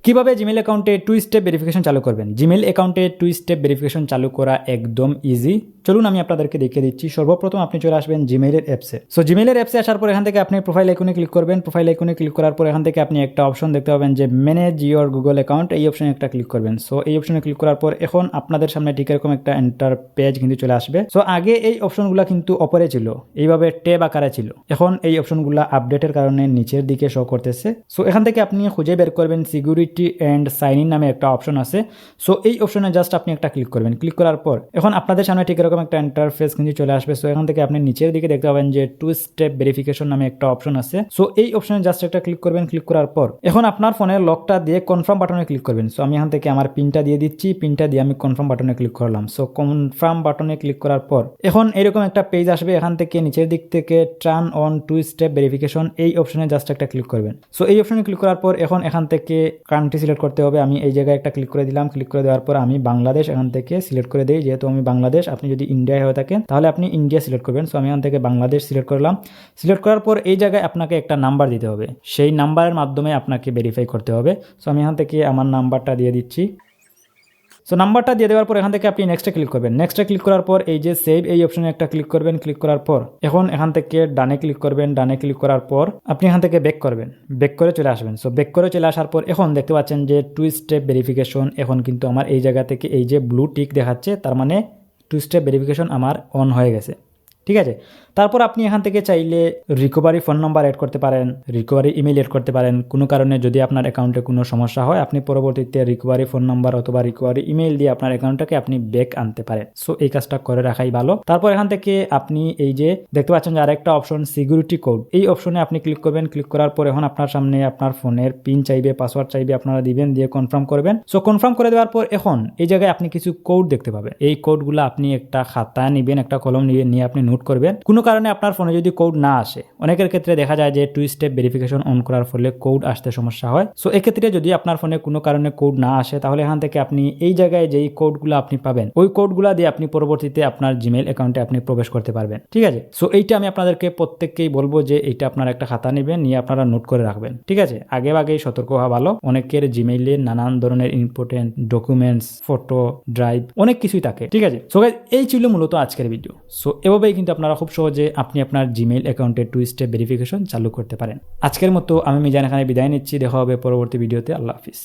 কিভাবে জিমেল অ্যাকাউন্টে 2 step verification চালু করবেন। জিমেল অ্যাকাউন্টে 2 স্টেপ ভেরিফিকেশন চালু করা একদম ইজি। চলুন আমি আপনাদেরকে দেখিয়ে দিচ্ছি। সর্বপ্রথম আপনি চলে আসবেন জিমেইলের অ্যাপসে। সো জিমেইলের অ্যাপসে আসার পর এখান থেকে আপনি প্রোফাইল আইকনে ক্লিক করবেন। প্রোফাইল আইকনে ক্লিক করার পর এখান থেকে আপনি একটা অপশন দেখতে পাবেন যে ম্যানেজ ইওর গুগল অ্যাকাউন্ট, এই অপশনে একটা ক্লিক করবেন। সো এই অপশনে ক্লিক করার পর এখন আপনাদের সামনে ঠিক এরকম একটা এন্টার পেজ কিন্তু চলে আসবে। সো আগে এই অপশনগুলো কিন্তু উপরে ছিল, এইভাবে ট্যাব আকারে ছিল। এখন এই অপশনগুলো আপডেটের কারণে নিচের দিকে শো করতেছে। সো এখান থেকে আপনি খুঁজে বের করবেন সিকিউরিটি অ্যান্ড সাইন ইন নামে একটা অপশন আছে। সো এই অপশনে জাস্ট আপনি একটা ক্লিক করবেন। ক্লিক করার পর এখন আপনাদের সামনে ঠিক এরকম একটা ইন্টারফেস কিন্তু চলে আসবে। সো এখান থেকে আপনি নিচের দিকে দেখতে পাবেন যে 2 স্টেপ ভেরিফিকেশন নামে একটা অপশন আছে। সো এই অপশনে জাস্ট একটা ক্লিক করবেন। ক্লিক করার পর এখন আপনার ফোনের লকটা দিয়ে কনফার্ম বাটনে ক্লিক করবেন। সো আমি এখান থেকে আমার পিনটা দিয়ে দিচ্ছি, পিনটা দিয়ে আমি কনফার্ম বাটনে ক্লিক করলাম। সো কনফার্ম বাটনে ক্লিক করার পর এখন এরকম একটা পেজ আসবে। এখান থেকে নিচের দিক থেকে টার্ন অন 2 স্টেপ ভেরিফিকেশন, এই অপশনে জাস্ট একটা ক্লিক করবেন। সো এই অপশনে ক্লিক করার পর এখন এখান থেকে কান্ট্রি সিলেক্ট করতে হবে। আমি এই জায়গায় একটা ক্লিক করে দিলাম। ক্লিক করে দেওয়ার পর আমি বাংলাদেশ এখান থেকে সিলেক্ট করে দিই, যেহেতু আমি বাংলাদেশ। আপনি যদি ইন্ডিয়ায় হয়ে থাকেন তাহলে আপনি ইন্ডিয়া সিলেক্ট করবেন। সো আমি এখান থেকে বাংলাদেশ সিলেক্ট করলাম। সিলেক্ট করার পর এই জায়গায় আপনাকে একটা নাম্বার দিতে হবে, সেই নাম্বারের মাধ্যমে আপনাকে ভেরিফাই করতে হবে। সো আমি এখান থেকে আমার নাম্বারটা দিয়ে দিচ্ছি। সো নাম্বারটা দিয়ে দেওয়ার পর এখান থেকে আপনি নেক্সটে ক্লিক করবেন। নেক্সটে ক্লিক করার পর এই যে সেভ, এই অপশনে একটা ক্লিক করবেন। ক্লিক করার পর এখন এখান থেকে ডানে ক্লিক করবেন। ডানে ক্লিক করার পর আপনি এখান থেকে ব্যাক করবেন, ব্যাক করে চলে আসবেন। সো ব্যাক করে চলে আসার পর এখন দেখতে পাচ্ছেন যে 2 স্টেপ ভেরিফিকেশন এখন কিন্তু আমার এই জায়গা থেকে এই যে ব্লু টিক দেখাচ্ছে, তার মানে 2 স্টেপ ভেরিফিকেশন আমার অন হয়ে গেছে। ঠিক আছে, তারপর আপনি এখান থেকে চাইলে রিকভারি ফোন নাম্বার অ্যাড করতে পারেন, রিকভারি ইমেল অ্যাড করতে পারেন। কোনো কারণে যদি আপনার অ্যাকাউন্টে কোনো সমস্যা হয় আপনি পরবর্তীতে রিকভারি ফোন নাম্বার অথবা রিকভারি ইমেল দিয়ে আপনার অ্যাকাউন্টটাকে আপনি ব্যাক আনতে পারেন। সো এই কাজটা করে রাখাই ভালো। তারপর এখান থেকে আপনি এই যে দেখতে পাচ্ছেন যে আরেকটা অপশন সিকিউরিটি কোড, এই অপশনে আপনি ক্লিক করবেন। ক্লিক করার পর এখন আপনার সামনে আপনার ফোনের পিন চাইবে, পাসওয়ার্ড চাইবে, আপনারা দিবেন, দিয়ে কনফার্ম করবেন। সো কনফার্ম করে দেওয়ার পর এখন এই জায়গায় আপনি কিছু কোড দেখতে পাবেন। এই কোডগুলো আপনি একটা খাতা নেবেন, একটা কলম নিয়ে আপনি নোট করবেন। কোনো কারণে আপনার ফোনে যদি কোড না আসে, অনেকের ক্ষেত্রে দেখা যায় যে 2 স্টেপ ভেরিফিকেশন অন করার ফলে কোড আসতে সমস্যা হয়। সো এক্ষেত্রে যদি আপনার ফোনে কোনো কারণে কোড না আসে তাহলে এখান থেকে আপনি এই জায়গায় যেই কোডগুলো আপনি পাবেন ওই কোডগুলো দিয়ে আপনি পরবর্তীতে আপনার জিমেইল অ্যাকাউন্টে আপনি প্রবেশ করতে পারবেন। ঠিক আছে, সো এইটা আমি আপনাদেরকে প্রত্যেককেই বলবো যে এইটা আপনার একটা খাতা নেবেন, নিয়ে আপনারা নোট করে রাখবেন। ঠিক আছে, আগেই সতর্ক হওয়া ভালো। অনেকের জিমেইলে নানান ধরনের ইম্পর্টেন্ট ডকুমেন্টস, ফটো, ড্রাইভ, অনেক কিছুই থাকে। ঠিক আছে, সো এই ছিল মূলত আজকের ভিডিও। সো এভাবেই কিন্তু আপনারা খুব সহজে আপনি আপনার জিমেইল অ্যাকাউন্টে 2 স্টেপ ভেরিফিকেশন চালু করতে পারেন। আজকের মতো আমি মিজান এখানে বিদায় নিচ্ছি। দেখা হবে পরবর্তী ভিডিওতে। আল্লাহ হাফিজ।